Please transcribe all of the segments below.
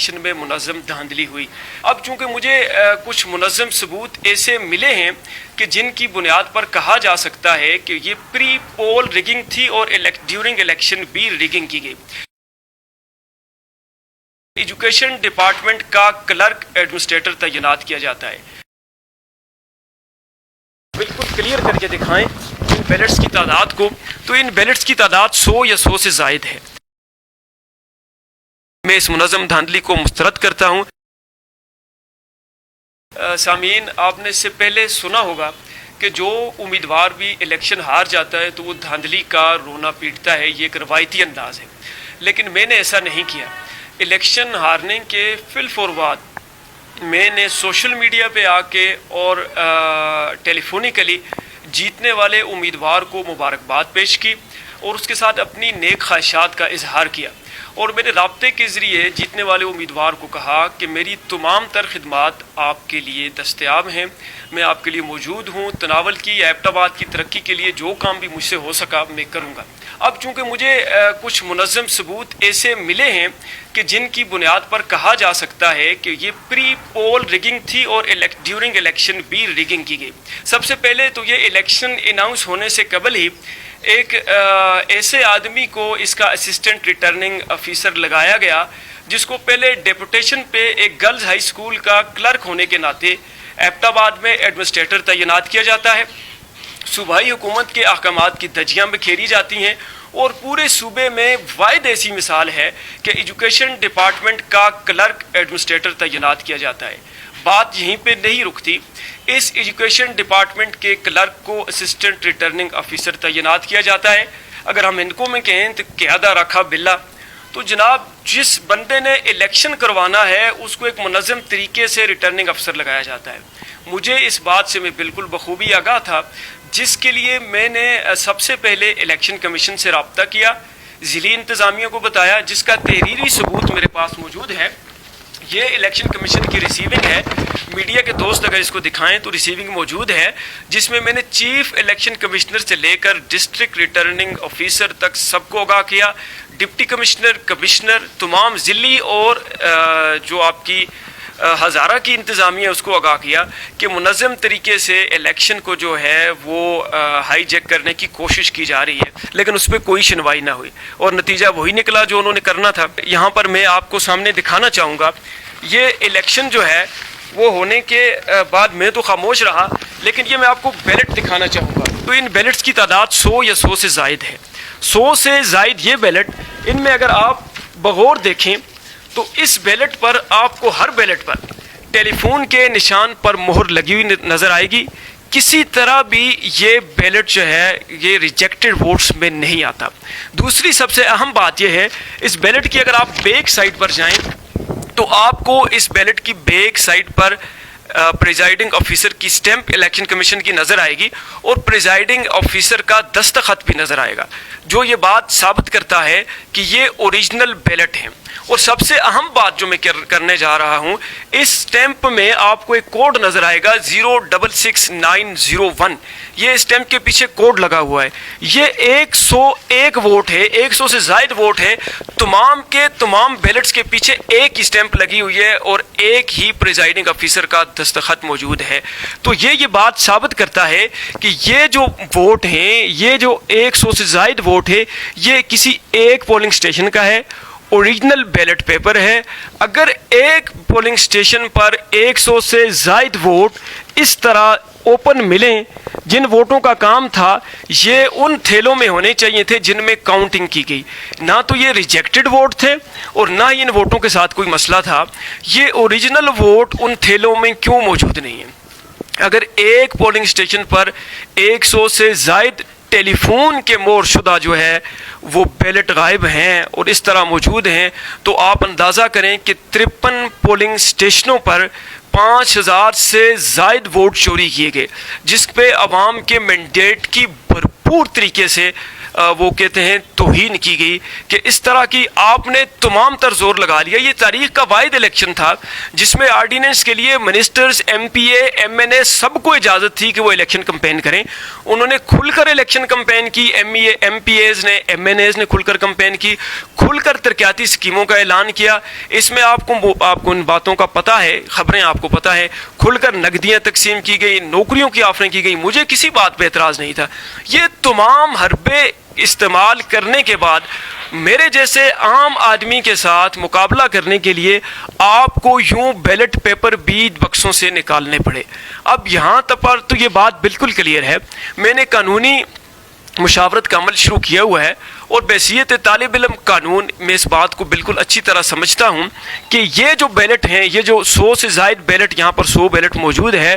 Election میں منظم دھاندلی ہوئی۔ اب چونکہ مجھے کچھ منظم ثبوت ایسے ملے ہیں کہ جن کی بنیاد پر کہا جا سکتا ہے کہ یہ پری پول ریگنگ تھی اور ڈیورنگ الیکشن بھی ریگنگ کی گئی۔ ایجوکیشن ڈپارٹمنٹ کا کلرک ایڈمنسٹریٹر تعینات کیا جاتا ہے۔ بالکل کلیئر کر کے دکھائیں ان بیلٹس کی تعداد کو، تو ان بیلٹس کی تعداد 100 یا 100 سے زائد ہے۔ میں اس منظم دھاندلی کو مسترد کرتا ہوں۔ سامعین، آپ نے اس سے پہلے سنا ہوگا کہ جو امیدوار بھی الیکشن ہار جاتا ہے تو وہ دھاندلی کا رونا پیٹتا ہے، یہ ایک روایتی انداز ہے، لیکن میں نے ایسا نہیں کیا۔ الیکشن ہارنے کے فی الفور بعد میں نے سوشل میڈیا پہ آ کے اور ٹیلی فونیکلی جیتنے والے امیدوار کو مبارکباد پیش کی اور اس کے ساتھ اپنی نیک خواہشات کا اظہار کیا، اور میں نے رابطے کے ذریعے جیتنے والے امیدوار کو کہا کہ میری تمام تر خدمات آپ کے لیے دستیاب ہیں، میں آپ کے لیے موجود ہوں، تناول کی یا ایبٹ آباد کی ترقی کے لیے جو کام بھی مجھ سے ہو سکا میں کروں گا۔ اب چونکہ مجھے کچھ منظم ثبوت ایسے ملے ہیں کہ جن کی بنیاد پر کہا جا سکتا ہے کہ یہ پری پول ریگنگ تھی اور ڈیورنگ الیکشن بھی ریگنگ کی گئی۔ سب سے پہلے تو یہ الیکشن اناؤنس ہونے سے قبل ہی ایک ایسے آدمی کو اس کا اسسٹنٹ ریٹرننگ آفیسر لگایا گیا جس کو پہلے ڈیپوٹیشن پہ ایک گرلز ہائی اسکول کا کلرک ہونے کے ناطے ایبٹ آباد میں ایڈمنسٹریٹر تعینات کیا جاتا ہے۔ صوبائی حکومت کے احکامات کی دھجیاں بکھیری جاتی ہیں اور پورے صوبے میں واحد ایسی مثال ہے کہ ایجوکیشن ڈپارٹمنٹ کا کلرک ایڈمنسٹریٹر تعینات کیا جاتا ہے۔ بات یہیں پہ نہیں رکتی، اس ایجوکیشن ڈپارٹمنٹ کے کلرک کو اسسٹنٹ ریٹرننگ آفیسر تعینات کیا جاتا ہے۔ اگر ہم ہندکوں میں کہیں تو قیادہ رکھا بلا، تو جناب جس بندے نے الیکشن کروانا ہے اس کو ایک منظم طریقے سے ریٹرننگ افسر لگایا جاتا ہے۔ مجھے اس بات سے میں بالکل بخوبی آگاہ تھا، جس کے لیے میں نے سب سے پہلے الیکشن کمیشن سے رابطہ کیا، ضلعی انتظامیہ کو بتایا، جس کا تحریری ثبوت میرے پاس موجود ہے۔ یہ الیکشن کمیشن کی ریسیونگ ہے، میڈیا کے دوست اگر اس کو دکھائیں تو ریسیونگ موجود ہے، جس میں نے چیف الیکشن کمشنر سے لے کر ڈسٹرکٹ ریٹرننگ آفیسر تک سب کو آگاہ کیا، ڈپٹی کمشنر، کمشنر، تمام ضلعی اور جو آپ کی ہزارہ کی انتظامیہ اس کو آگاہ کیا کہ منظم طریقے سے الیکشن کو جو ہے وہ ہائی جیک کرنے کی کوشش کی جا رہی ہے، لیکن اس پہ کوئی سنوائی نہ ہوئی اور نتیجہ وہی نکلا جو انہوں نے کرنا تھا۔ یہاں پر میں آپ کو سامنے دکھانا چاہوں گا، یہ الیکشن جو ہے وہ ہونے کے بعد میں تو خاموش رہا، لیکن یہ میں آپ کو بیلٹ دکھانا چاہوں گا۔ تو ان بیلٹس کی تعداد 100 یا 100 سے زائد ہے۔ 100 سے زائد یہ بیلٹ، ان میں اگر آپ بغور دیکھیں تو اس بیلٹ پر آپ کو ہر بیلٹ پر ٹیلی فون کے نشان پر مہر لگی ہوئی نظر آئے گی۔ کسی طرح بھی یہ بیلٹ جو ہے یہ ریجیکٹڈ ووٹس میں نہیں آتا۔ دوسری سب سے اہم بات یہ ہے، اس بیلٹ کی اگر آپ بیک سائڈ پر جائیں تو آپ کو اس بیلٹ کی بیک سائڈ پر پریزائڈنگ آفیسر کی سٹیمپ الیکشن کمیشن کی نظر آئے گی اور پریزائڈنگ آفیسر کا دستخط بھی نظر آئے گا، جو یہ بات ثابت کرتا ہے کہ یہ اوریجنل بیلٹ ہیں۔ اور سب سے اہم بات جو میں کرنے جا رہا ہوں، اس سٹیمپ میں آپ کو ایک کوڈ نظر آئے گا 066901، یہ اسٹیمپ کے پیچھے کوڈ لگا ہوا ہے۔ یہ 101 ووٹ ہے، 100 سے زائد ووٹ ہے، تمام کے تمام بیلٹس کے پیچھے ایک ہی اسٹیمپ لگی ہوئی ہے اور ایک ہی پریزائڈنگ آفیسر کا دستخط موجود ہے۔ تو یہ بات ثابت کرتا ہے کہ یہ جو ووٹ ہیں، یہ جو 100 سے زائد ووٹ ہے، یہ کسی ایک پولنگ اسٹیشن کا ہے، اوریجنل بیلٹ پیپر ہے۔ اگر ایک پولنگ اسٹیشن پر 100 سے زائد ووٹ اس طرح اوپن ملیں، جن ووٹوں کا کام تھا یہ ان تھیلوں میں ہونے چاہیے تھے جن میں کاؤنٹنگ کی گئی، نہ تو یہ ریجیکٹڈ ووٹ تھے اور نہ ہی ان ووٹوں کے ساتھ کوئی مسئلہ تھا۔ یہ اوریجنل ووٹ ان تھیلوں میں کیوں موجود نہیں ہیں؟ اگر ایک پولنگ اسٹیشن پر 100 سے زائد ٹیلی فون کے مور شدہ جو ہے وہ بیلٹ غائب ہیں اور اس طرح موجود ہیں، تو آپ اندازہ کریں کہ 53 پولنگ اسٹیشنوں پر 5000 سے زائد ووٹ چوری کیے گئے، جس پہ عوام کے مینڈیٹ کی بھرپور طریقے سے وہ کہتے ہیں توہین کی گئی کہ اس طرح کی آپ نے تمام تر زور لگا لیا. یہ تاریخ کا واحد الیکشن تھا جس میں آرڈیننس کے لیے منسٹرز، ایم پی اے، ایم این اے سب کو اجازت تھی کہ وہ الیکشن کمپین کریں. انہوں نے کھل کر الیکشن کمپین کی. ایم پی ایز نے، ایم این ایز نے کھل کر کمپین کی، کھل کر ترقیاتی اسکیموں کا اعلان کیا. اس میں آپ کو ان باتوں کا پتہ ہے، خبریں آپ کو پتہ ہے. کھل کر نقدیاں تقسیم کی گئی، نوکریوں کی آفریں کی گئی. مجھے کسی بات پہ اعتراض نہیں تھا. یہ تمام حربے استعمال کرنے کے بعد میرے جیسے عام آدمی کے ساتھ مقابلہ کرنے کے لیے آپ کو یوں بیلٹ پیپر بھی بکسوں سے نکالنے پڑے. اب یہاں تک پر تو یہ بات بالکل کلیئر ہے. میں نے قانونی مشاورت کا عمل شروع کیا ہوا ہے اور بحیثیت طالب علم قانون میں اس بات کو بالکل اچھی طرح سمجھتا ہوں کہ یہ جو بیلٹ ہیں، یہ جو 100 سے زائد بیلٹ، یہاں پر 100 بیلٹ موجود ہے،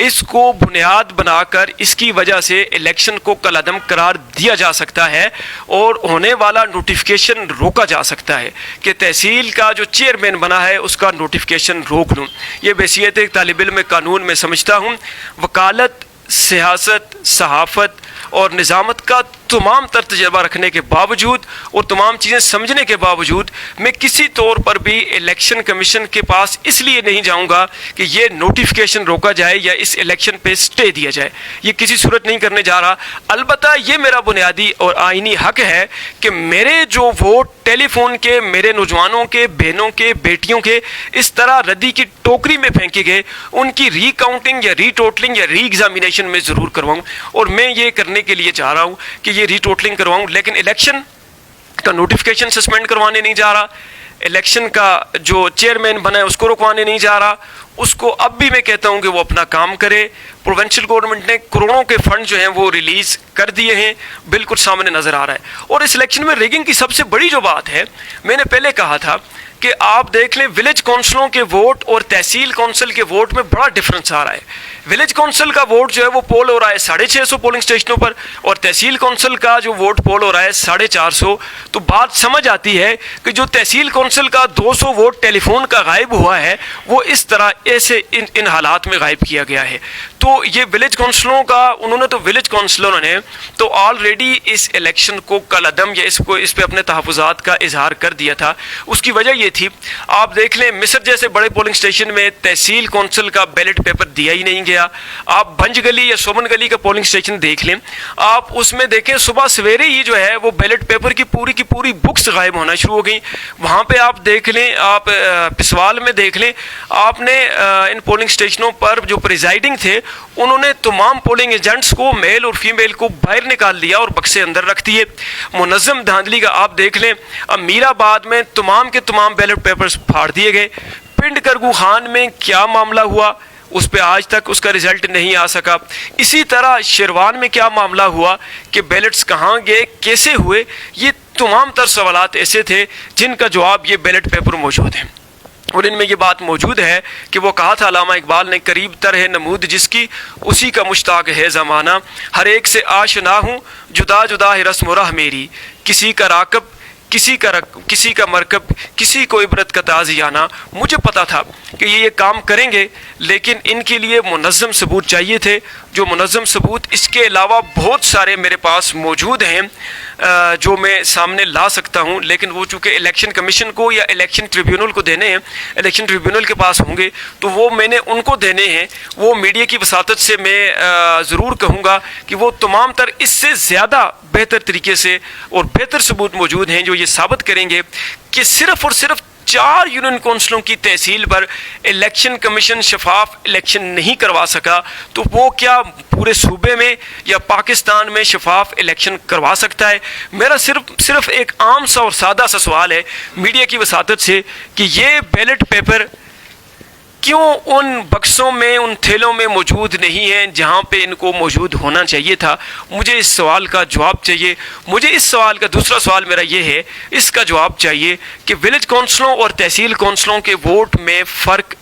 اس کو بنیاد بنا کر اس کی وجہ سے الیکشن کو کالعدم قرار دیا جا سکتا ہے اور ہونے والا نوٹیفیکیشن روکا جا سکتا ہے کہ تحصیل کا جو چیئرمین بنا ہے اس کا نوٹیفیکیشن روک لوں. یہ بحیثیت طالب علم قانون میں سمجھتا ہوں. وکالت، سیاست، صحافت اور نظامت کا تمام تر تجربہ رکھنے کے باوجود اور تمام چیزیں سمجھنے کے باوجود میں کسی طور پر بھی الیکشن کمیشن کے پاس اس لیے نہیں جاؤں گا کہ یہ نوٹیفیکیشن روکا جائے یا اس الیکشن پہ سٹے دیا جائے. یہ کسی صورت نہیں کرنے جا رہا. البتہ یہ میرا بنیادی اور آئینی حق ہے کہ میرے جو ووٹ ٹیلی فون کے، میرے نوجوانوں کے، بہنوں کے، بیٹیوں کے اس طرح ردی کی ٹوکری میں پھینکے گئے، ان کی ری کاؤنٹنگ یا ری ٹوٹلنگ یا ری ایگزامینیشن میں ضرور کرواؤں. اور میں یہ کرنے کے لیے چاہ رہا ہوں کہ یہ ری ٹوٹلنگ کرواؤں، لیکن الیکشن کا نوٹیفیکیشن سسپینڈ کروانے نہیں جا رہا. الیکشن کا جو چیئرمین بنا ہے اس کو رکوانے نہیں جا رہا. اس کو اب بھی میں کہتا ہوں کہ وہ اپنا کام کرے. پروونشل گورنمنٹ نے کروڑوں کے فنڈ جو ہیں وہ ریلیز کر دیے ہیں، بالکل سامنے نظر آ رہا ہے. اور اس الیکشن میں ریگنگ کی سب سے بڑی جو بات ہے، میں نے پہلے کہا تھا کہ آپ دیکھ لیں ولیج کونسلوں کے ووٹ اور تحصیل کونسل کے ووٹ میں بڑا ڈفرنس آ رہا ہے. ولیج کونسل کا ووٹ جو ہے وہ پول ہو رہا ہے 650 پولنگ اسٹیشنوں پر، اور تحصیل کونسل کا جو ووٹ پول ہو رہا ہے 450. تو بات سمجھ آتی ہے کہ جو تحصیل کونسل کا 200 ووٹ ٹیلی فون کا غائب ہوا ہے وہ اس طرح ایسے ان حالات میں غائب کیا گیا ہے. تو یہ ولیج کونسلوں کا انہوں نے تو ولیج کونسلروں نے تو آلریڈی اس الیکشن کو کالعدم یا اس پہ اپنے تحفظات کا اظہار کر دیا تھا. اس کی وجہ یہ تھی، آپ دیکھ لیں مصر جیسے بڑے پولنگ اسٹیشن میں تحصیل کونسل کا بیلٹ پیپر دیا ہی نہیں گیا. آپ بنج گلی یا سومن گلی کا پولنگ اسٹیشن دیکھ لیں، آپ اس میں دیکھیں صبح سویرے ہی جو ہے وہ بیلٹ پیپر کی پوری بکس غائب ہونا شروع ہو گئی. وہاں پہ آپ دیکھ لیں، آپ پسوال میں دیکھ لیں، آپ نے ان پولنگ اسٹیشنوں پر جو پریزائڈنگ تھے انہوں نے تمام پولنگ ایجنٹس کو، میل اور فیمیل کو باہر نکال دیا اور بکسے اندر رکھ دیے. منظم دھاندلی کا آپ دیکھ لیں، امیر آباد میں تمام کے تمام بیلٹ پیپرز پھاڑ دیے گئے. پنڈ کرگو خان میں کیا معاملہ ہوا اس پہ آج تک اس کا رزلٹ نہیں آ سکا. اسی طرح شیروان میں کیا معاملہ ہوا کہ بیلٹس کہاں گئے، کیسے ہوئے، یہ تمام تر سوالات ایسے تھے جن کا جواب یہ بیلٹ پیپر موجود ہیں. اور ان میں یہ بات موجود ہے کہ وہ کہا تھا علامہ اقبال نے، قریب تر ہے نمود جس کی اسی کا مشتاق ہے زمانہ، ہر ایک سے آشنا ہوں جدا جدا ہے رسم و راہ میری، کسی کا راکب کسی کا مرکب، کسی کو عبرت کا تازیانہ. مجھے پتا تھا کہ یہ کام کریں گے، لیکن ان کے لیے منظم ثبوت چاہیے تھے. جو منظم ثبوت اس کے علاوہ بہت سارے میرے پاس موجود ہیں جو میں سامنے لا سکتا ہوں، لیکن وہ چونکہ الیکشن کمیشن کو یا الیکشن ٹریبیونل کو دینے ہیں، الیکشن ٹریبیونل کے پاس ہوں گے تو وہ میں نے ان کو دینے ہیں. وہ میڈیا کی وساطت سے میں ضرور کہوں گا کہ وہ تمام تر اس سے زیادہ بہتر طریقے سے اور بہتر ثبوت موجود ہیں جو یہ ثابت کریں گے کہ صرف اور صرف 4 یونین کونسلوں کی تحصیل پر الیکشن کمیشن شفاف الیکشن نہیں کروا سکا تو وہ کیا پورے صوبے میں یا پاکستان میں شفاف الیکشن کروا سکتا ہے. میرا صرف ایک عام سا اور سادہ سا سوال ہے میڈیا کی وساطت سے کہ یہ بیلٹ پیپر کیوں ان بکسوں میں، ان تھیلوں میں موجود نہیں ہیں جہاں پہ ان کو موجود ہونا چاہیے تھا. مجھے اس سوال کا جواب چاہیے. مجھے اس سوال کا دوسرا سوال میرا یہ ہے، اس کا جواب چاہیے کہ ولیج کونسلوں اور تحصیل کونسلوں کے ووٹ میں فرق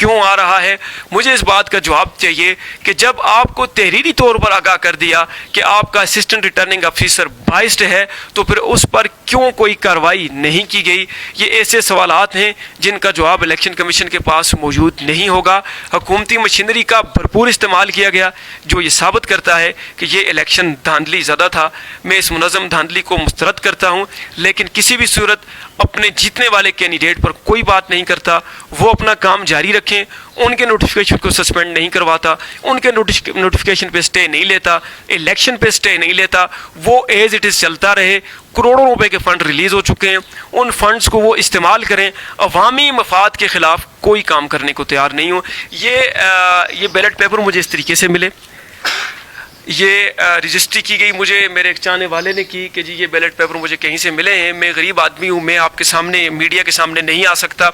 کیوں آ رہا ہے؟ مجھے اس بات کا جواب چاہیے کہ جب آپ کو تحریری طور پر آگاہ کر دیا کہ آپ کا اسسٹنٹ ریٹرننگ آفیسر بائسڈ ہے تو پھر اس پر کیوں کوئی کارروائی نہیں کی گئی؟ یہ ایسے سوالات ہیں جن کا جواب الیکشن کمیشن کے پاس موجود نہیں ہوگا۔ حکومتی مشینری کا بھرپور استعمال کیا گیا جو یہ ثابت کرتا ہے کہ یہ الیکشن دھاندلی زدہ تھا۔ میں اس منظم دھاندلی کو مسترد کرتا ہوں، لیکن کسی بھی صورت اپنے جیتنے والے کینڈیڈیٹ پر کوئی بات نہیں کرتا۔ وہ اپنا کام جاری رکھیں، ان کے نوٹیفیکیشن کو سسپینڈ نہیں کرواتا، ان کے نوٹیفیکیشن پہ سٹے نہیں لیتا، الیکشن پہ سٹے نہیں لیتا، وہ ایز اٹ از چلتا رہے۔ کروڑوں روپے کے فنڈ ریلیز ہو چکے ہیں، ان فنڈز کو وہ استعمال کریں۔ عوامی مفاد کے خلاف کوئی کام کرنے کو تیار نہیں ہوں۔ یہ بیلٹ پیپر مجھے اس طریقے سے ملے، یہ رجسٹری کی گئی مجھے میرے ایک چاہنے والے نے کی کہ جی یہ بیلٹ پیپر مجھے کہیں سے ملے ہیں۔ میں غریب آدمی ہوں، میں آپ کے سامنے میڈیا کے سامنے نہیں آ سکتا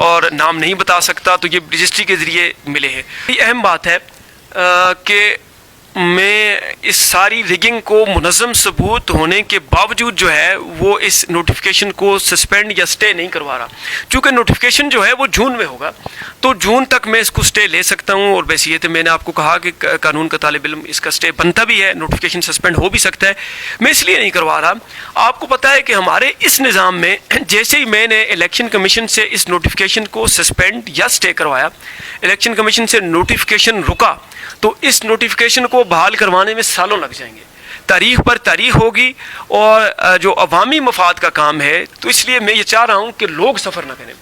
اور نام نہیں بتا سکتا، تو یہ رجسٹری کے ذریعے ملے ہیں۔ یہ اہم بات ہے کہ میں اس ساری ریگنگ کو منظم ثبوت ہونے کے باوجود جو ہے وہ اس نوٹیفیکیشن کو سسپینڈ یا سٹے نہیں کروا رہا، چونکہ نوٹیفیکیشن جو ہے وہ جون میں ہوگا، تو جون تک میں اس کو سٹے لے سکتا ہوں۔ اور بحیثیت میں نے آپ کو کہا کہ قانون کا طالب علم اس کا سٹے بنتا بھی ہے، نوٹیفیکیشن سسپینڈ ہو بھی سکتا ہے، میں اس لیے نہیں کروا رہا۔ آپ کو پتہ ہے کہ ہمارے اس نظام میں جیسے ہی میں نے الیکشن کمیشن سے اس نوٹیفیکیشن کو سسپینڈ یا سٹے کروایا، الیکشن کمیشن سے نوٹیفیکیشن رکا، تو اس نوٹیفیکیشن کو بحال کروانے میں سالوں لگ جائیں گے، تاریخ پر تاریخ ہوگی، اور جو عوامی مفاد کا کام ہے تو اس لیے میں یہ چاہ رہا ہوں کہ لوگ سفر نہ کریں۔